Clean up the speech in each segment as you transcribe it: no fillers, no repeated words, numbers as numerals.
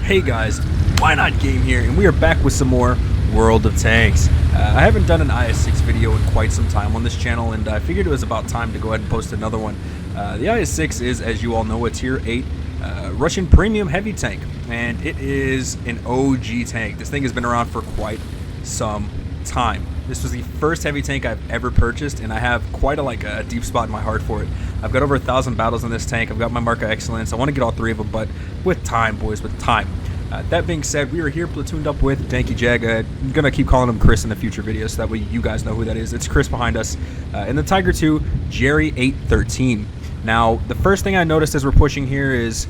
Hey guys, Why Not Game here, and we are back with some more World of Tanks. I haven't done an IS-6 video in quite some time on this channel, and I figured it was about time to go ahead and post another one. The IS-6 is, as you all know, a Tier 8 Russian premium heavy tank, and it is an OG tank. This thing has been around for quite some time. This was the first heavy tank I've ever purchased, and I have quite a deep spot in my heart for it. I've got over 1,000 battles in this tank. I've got my Mark of Excellence. I want to get all three of them, but with time, boys, with time. That being said, we are here platooned up with Danky Jag. I'm going to keep calling him Chris in the future videos, so that way you guys know who that is. It's Chris behind us. And the Tiger 2, Jerry 813. Now, the first thing I noticed as we're pushing here is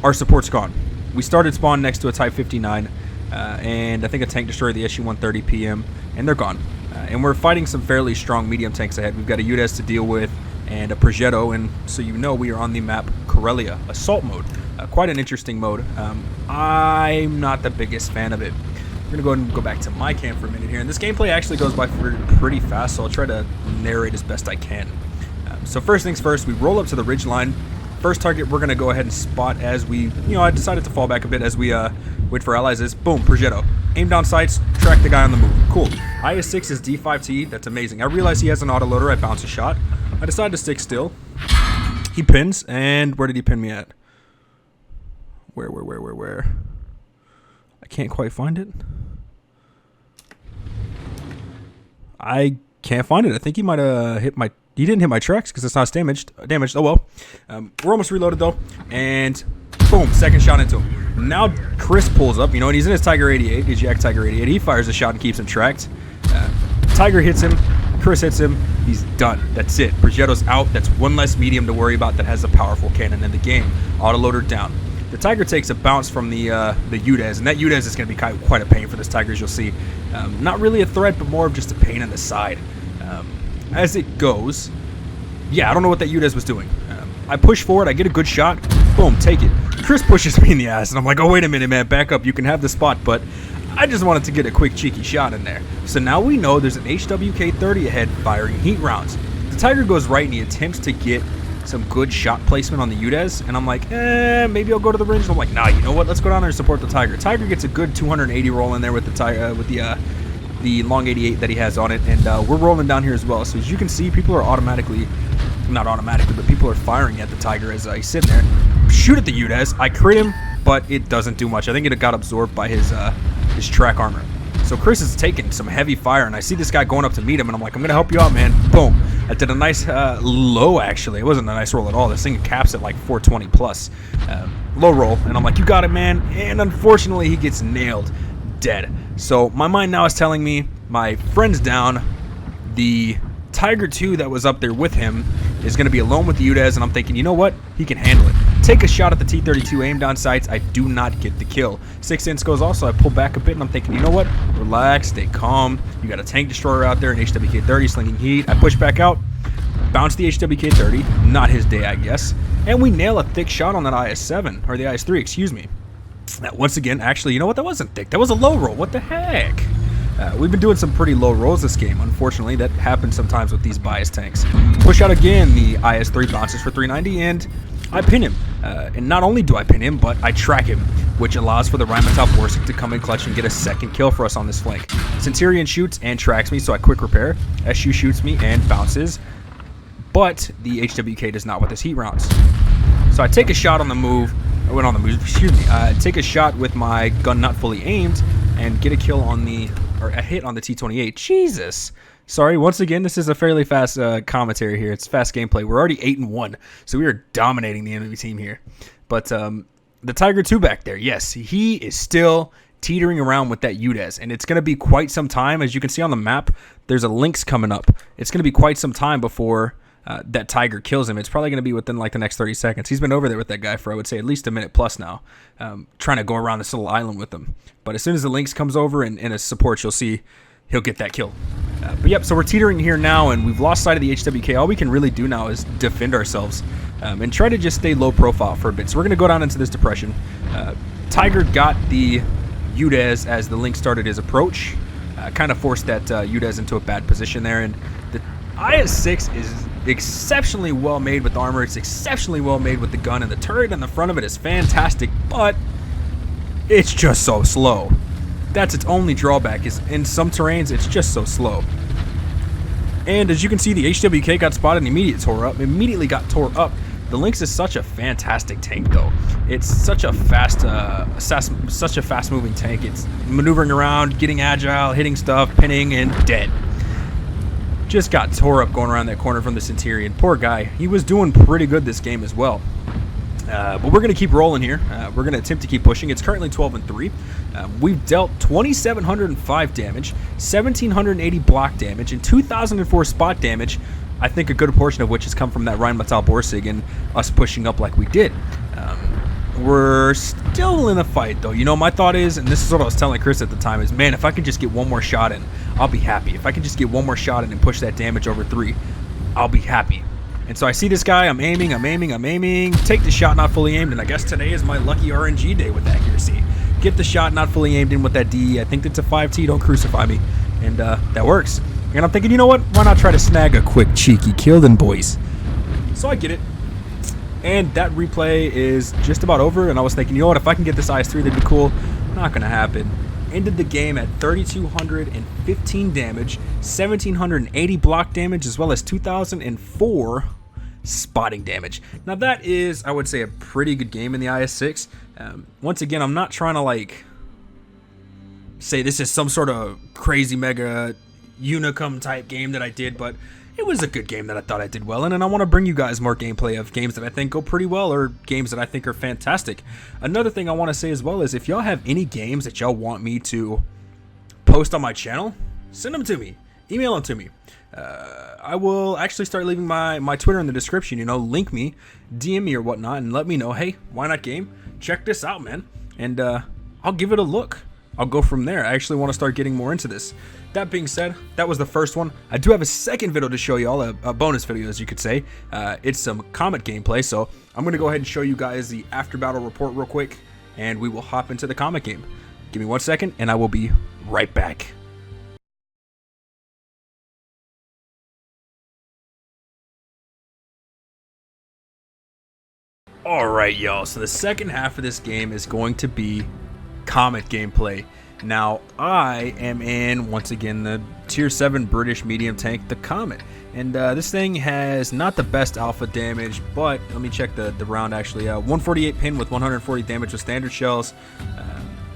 our support's gone. We started spawn next to a Type 59, and I think a tank destroyed the SU-130 PM, and they're gone. And we're fighting some fairly strong medium tanks ahead. We've got a UDES to deal with and a Progetto, and so you know we are on the map Karelia, assault mode. Quite an interesting mode. I'm not the biggest fan of it. We're gonna go ahead and go back to my cam for a minute here, and this gameplay actually goes by pretty fast, so I'll try to narrate as best I can. So first things first, we roll up to the ridge line. First target we're gonna go ahead and spot as we, I decided to fall back a bit as we wait for allies. Is boom, Progetto. Aim down sights, track the guy on the move. Cool. IS-6 is D5T. That's amazing. I realize he has an autoloader. I bounce a shot. I decided to stick still. He pins, and where did he pin me at? Where? I can't quite find it. I can't find it. I think he might have hit my... He didn't hit my tracks because it's not damaged. Oh well. We're almost reloaded though, and boom, second shot into him. Now Chris pulls up, and he's in his Tiger 88, his Yak Tiger 88. He fires a shot and keeps him tracked. Tiger hits him. Chris hits him. He's done. That's it. Progetto's out. That's one less medium to worry about that has a powerful cannon in the game. Autoloader down. The Tiger takes a bounce from the UDES, and that UDES is going to be quite a pain for this Tiger, as you'll see. Not really a threat, but more of just a pain in the side. As it goes, yeah, I don't know what that UDES was doing. I push forward, I get a good shot, boom, take it. Chris pushes me in the ass, and I'm like, oh, wait a minute, man, back up, you can have the spot, but I just wanted to get a quick cheeky shot in there. So now we know there's an HWK-30 ahead firing heat rounds. The Tiger goes right, and he attempts to get some good shot placement on the UDES, and I'm like, maybe I'll go to the range. I'm like, nah, you know what, let's go down there and support the Tiger. Tiger gets a good 280 roll in there with the long 88 that he has on it, and we're rolling down here as well. So as you can see, people are not automatically, but people are firing at the Tiger as he's sitting there. Shoot at the UDES. I crit him, but it doesn't do much. I think it got absorbed by his track armor. So Chris is taking some heavy fire, and I see this guy going up to meet him, and I'm like, I'm gonna help you out, man. Boom. I did a nice low, actually. It wasn't a nice roll at all. This thing caps at like 420 plus. Low roll, and I'm like, you got it, man. And unfortunately, he gets nailed. Dead. So my mind now is telling me my friend's down. The Tiger 2 that was up there with him is going to be alone with the UDES, and I'm thinking, you know what? He can handle it. Take a shot at the T-32, aim down sights. I do not get the kill. 6-inch goes also. I pull back a bit, and I'm thinking, you know what? Relax, stay calm. You got a tank destroyer out there, an HWK-30 slinging heat. I push back out, bounce the HWK-30. Not his day, I guess. And we nail a thick shot on that IS-7, or the IS-3, excuse me. Once again, actually, you know what? That wasn't thick. That was a low roll. What the heck? We've been doing some pretty low rolls this game. Unfortunately, that happens sometimes with these bias tanks. Push out again. The IS-3 bounces for 390, and I pin him. And not only do I pin him, but I track him, which allows for the Rheinmetall Borsig to come in clutch and get a second kill for us on this flank. Centurion shoots and tracks me, so I quick repair. SU shoots me and bounces, but the HWK does not with his heat rounds. So I take a shot on the move. I went on the move, excuse me. Take a shot with my gun not fully aimed and get a kill on or a hit on the T-28. Jesus. Sorry, once again, this is a fairly fast commentary here. It's fast gameplay. We're already 8-1, so we are dominating the enemy team here. But the Tiger 2 back there, yes, he is still teetering around with that UDES, and it's going to be quite some time. As you can see on the map, there's a Lynx coming up. It's going to be quite some time before that Tiger kills him. It's probably going to be within like the next 30 seconds. He's been over there with that guy for, I would say, at least a minute plus now, trying to go around this little island with him. But as soon as the Lynx comes over and as support, you'll see he'll get that kill. But yep, so we're teetering here now, and we've lost sight of the HWK. All we can really do now is defend ourselves and try to just stay low profile for a bit. So we're going to go down into this depression. Tiger got the UDES as the Lynx started his approach. Kind of forced that UDES into a bad position there, and the IS-6 is exceptionally well made with armor. It's exceptionally well made with the gun, and the turret in the front of it is fantastic, but it's just so slow. That's its only drawback, is in some terrains it's just so slow. And as you can see, the HWK got spotted and immediately got tore up. The Lynx is such a fantastic tank though. It's such a fast moving tank. It's maneuvering around, getting agile, hitting stuff, pinning, and dead. Just got tore up going around that corner from the Centurion. Poor guy. He was doing pretty good this game as well. But we're going to keep rolling here. We're going to attempt to keep pushing. It's currently 12-3. We've dealt 2,705 damage, 1,780 block damage, and 2,004 spot damage. I think a good portion of which has come from that Rheinmetall Borsig and us pushing up like we did. We're still in a fight though. You know, my thought is, and this is what I was telling Chris at the time, is man, if I can just get one more shot in, I'll be happy. If I can just get one more shot in and push that damage over 3, I'll be happy. And so I see this guy, I'm aiming, take the shot not fully aimed, and I guess today is my lucky RNG day with accuracy. Get the shot not fully aimed in with that DE. I think it's a 5T, don't crucify me. And that works. And I'm thinking, you know what? Why not try to snag a quick cheeky kill then, boys? So I get it. And that replay is just about over, and I was thinking, you know what? If I can get this IS-3, that'd be cool. Not going to happen. Ended the game at 3,215 damage, 1,780 block damage, as well as 2,004 spotting damage. Now that is, I would say, a pretty good game in the IS-6. Once again, I'm not trying to like say this is some sort of crazy mega Unicum type game that I did, but it was a good game that I thought I did well in, and I want to bring you guys more gameplay of games that I think go pretty well or games that I think are fantastic. Another thing I want to say as well is if y'all have any games that y'all want me to post on my channel, send them to me. Email them to me. I will actually start leaving my Twitter in the description, you know, link me, DM me or whatnot, and let me know, hey, why not game? Check this out, man. And I'll give it a look. I'll go from there. I actually want to start getting more into this. That being said, that was the first one. I do have a second video to show y'all, a bonus video, as you could say. It's some Comet gameplay, so I'm going to go ahead and show you guys the after battle report real quick, and we will hop into the Comet game. Give me 1 second, and I will be right back. Alright, y'all, so the second half of this game is going to be Comet gameplay. Now, I am in, once again, the tier 7 British medium tank, the Comet. And this thing has not the best alpha damage, but let me check the round actually. 148 pin with 140 damage with standard shells.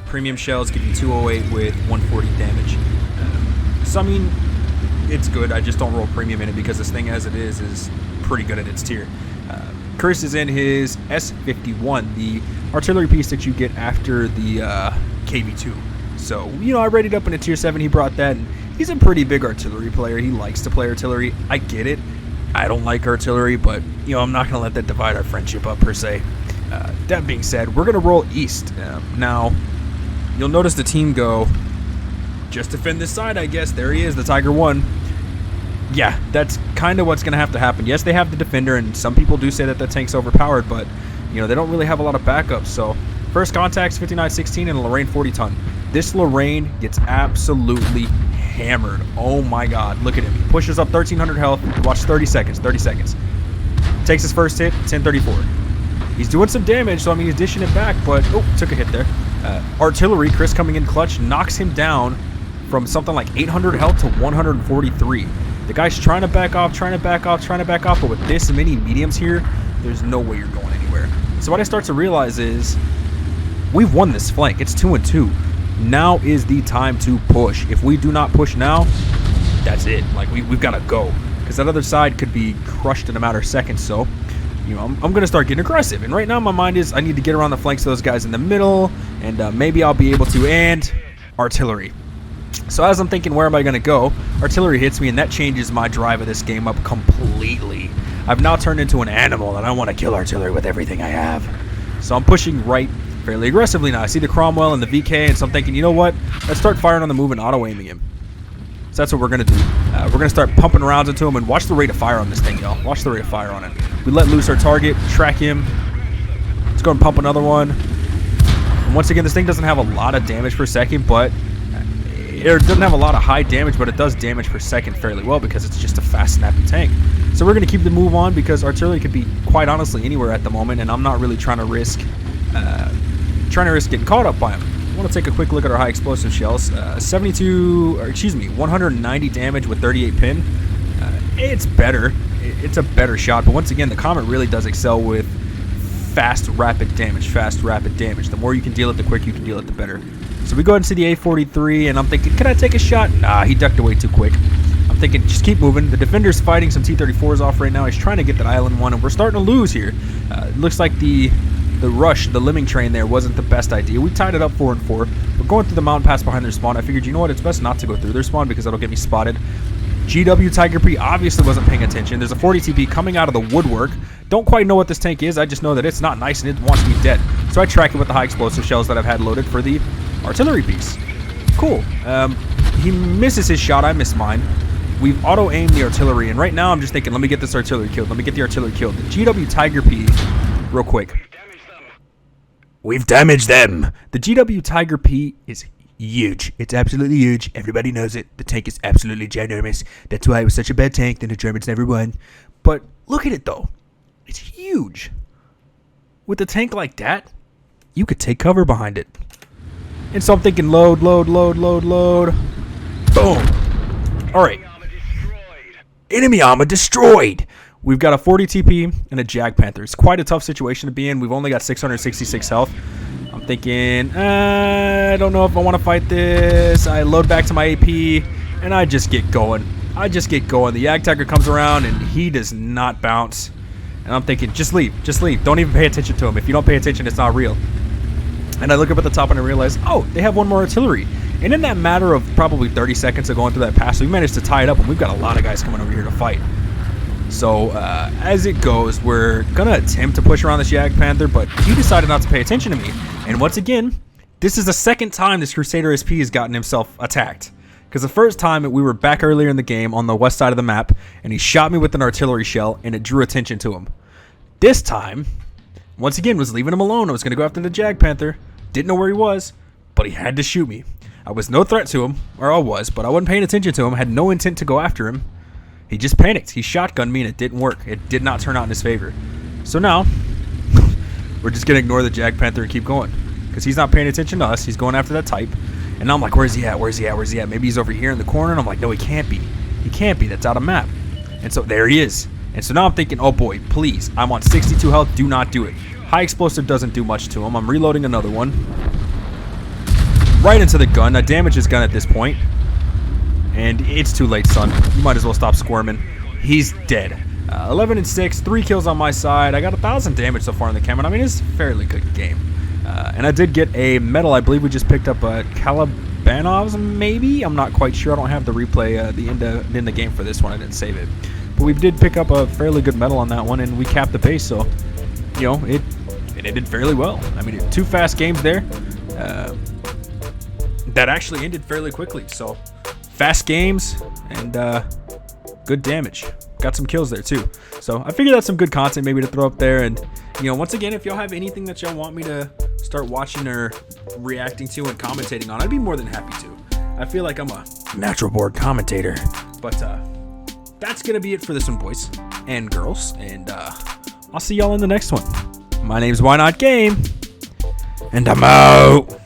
Premium shells give you 208 with 140 damage. So, I mean, it's good. I just don't roll premium in it because this thing as it is pretty good at its tier. Chris is in his S51, the artillery piece that you get after the KV2. So, you know, I rated up in a tier 7, he brought that, and he's a pretty big artillery player. He likes to play artillery. I get it. I don't like artillery, but, you know, I'm not going to let that divide our friendship up, per se. That being said, we're going to roll east. Now, you'll notice the team go, just defend this side, I guess. There he is, the Tiger 1. Yeah, that's kind of what's going to have to happen. Yes, they have the defender, and some people do say that the tank's overpowered, but, you know, they don't really have a lot of backups. So, first contact's 5916 and a Lorraine 40 ton. This Lorraine gets absolutely hammered. Oh my god, look at him. He pushes up 1,300 health. Watch 30 seconds, 30 seconds. Takes his first hit, 1034. He's doing some damage, so I mean, he's dishing it back, but, oh, took a hit there. Artillery, Chris coming in clutch, knocks him down from something like 800 health to 143. The guy's trying to back off, but with this many mediums here, there's no way you're going anywhere. So what I start to realize is, we've won this flank. It's 2-2. Now is the time to push. If we do not push now, that's it. Like, we've got to go. Because that other side could be crushed in a matter of seconds. So, you know, I'm going to start getting aggressive. And right now my mind is I need to get around the flanks of those guys in the middle. And maybe I'll be able to. And artillery. So as I'm thinking, where am I going to go? Artillery hits me, and that changes my drive of this game up completely. I've now turned into an animal, and I want to kill artillery with everything I have. So I'm pushing right fairly aggressively now. I see the Cromwell and the VK, and so I'm thinking, you know what? Let's start firing on the move and auto-aiming him. So that's what we're going to do. We're going to start pumping rounds into him, and watch the rate of fire on this thing, y'all. Watch the rate of fire on it. We let loose our target, track him. Let's go and pump another one. And once again, this thing doesn't have a lot of damage per second, but it doesn't have a lot of high damage, but it does damage per second fairly well because it's just a fast, snappy tank. So we're going to keep the move on because artillery could be, quite honestly, anywhere at the moment, and I'm not really trying to risk trying to risk getting caught up by him. I want to take a quick look at our high explosive shells. 190 damage with 38 pin. It's better. It's a better shot, but once again, the Comet really does excel with fast, rapid damage. The more you can deal it, the quicker you can deal it, the better. So we go into the A43, and I'm thinking, can I take a shot? Nah, he ducked away too quick. I'm thinking, just keep moving. The defender's fighting some T-34s off right now. He's trying to get that island one, and we're starting to lose here. It looks like the rush, the limbing train there wasn't the best idea. We tied it up 4-4. We're going through the mountain pass behind their spawn. I figured, you know what, it's best not to go through their spawn because that'll get me spotted. GW Tiger P obviously wasn't paying attention. There's a 40 TP coming out of the woodwork. Don't quite know what this tank is. I just know that it's not nice and it wants to be dead. So I track it with the high explosive shells that I've had loaded for the artillery piece. Cool. He misses his shot. I miss mine. We've auto-aimed the artillery, and right now I'm just thinking, let me get this artillery killed. Let me get the artillery killed. The GW Tiger P, real quick. We've damaged them. The GW Tiger P is huge. It's absolutely huge. Everybody knows it. The tank is absolutely ginormous. That's why it was such a bad tank that the Germans never won. But look at it, though. It's huge. With a tank like that, you could take cover behind it. And so I'm thinking, load. Boom. All right. Enemy armor destroyed. We've got a 40 TP and a Jag Panther. It's quite a tough situation to be in. We've only got 666 health. I'm thinking, I don't know if I want to fight this. I load back to my AP, and I just get going. The Yag Tiger comes around, and he does not bounce. And I'm thinking, just leave. Don't even pay attention to him. If you don't pay attention, it's not real. And I look up at the top, and I realize, oh, they have one more artillery. And in that matter of probably 30 seconds of going through that pass, we managed to tie it up, and we've got a lot of guys coming over here to fight. So, as it goes, we're going to attempt to push around this Jag Panther, but he decided not to pay attention to me. And once again, this is the second time this Crusader SP has gotten himself attacked. Because the first time, we were back earlier in the game on the west side of the map, and he shot me with an artillery shell, and it drew attention to him. This time, once again, was leaving him alone. I was going to go after the Jag Panther. Didn't know where he was, but he had to shoot me. I was no threat to him, or I was, but I wasn't paying attention to him. I had no intent to go after him. He just panicked. He shotgunned me, and it didn't work. It did not turn out in his favor. So now, we're just going to ignore the Jag Panther and keep going. Because he's not paying attention to us. He's going after that type. And now I'm like, where's he at? Maybe he's over here in the corner. And I'm like, no, he can't be. That's out of map. And so there he is. And so now I'm thinking, oh boy, please. I'm on 62 health. Do not do it. High explosive doesn't do much to him. I'm reloading another one. Right into the gun. I damage his gun at this point. And it's too late, son. You might as well stop squirming. He's dead. 11 and 6, 3 kills on my side. I got 1,000 damage so far in the Cameron. I mean, it's a fairly good game. And I did get a medal. I believe we just picked up a Kalabanovs, maybe? I'm not quite sure. I don't have the replay, the end of the game for this one. I didn't save it. But we did pick up a fairly good medal on that one, and we capped the pace. So, you know, it ended fairly well. I mean, 2 fast games there. That actually ended fairly quickly. So, fast games and good damage. Got some kills there too. So I figured that's some good content maybe to throw up there. And you know, once again, if y'all have anything that y'all want me to start watching or reacting to and commentating on, I'd be more than happy to. I feel like I'm a natural born commentator. But that's gonna be it for this one, boys and girls. And I'll see y'all in the next one. My name's Why Not Game, and I'm out.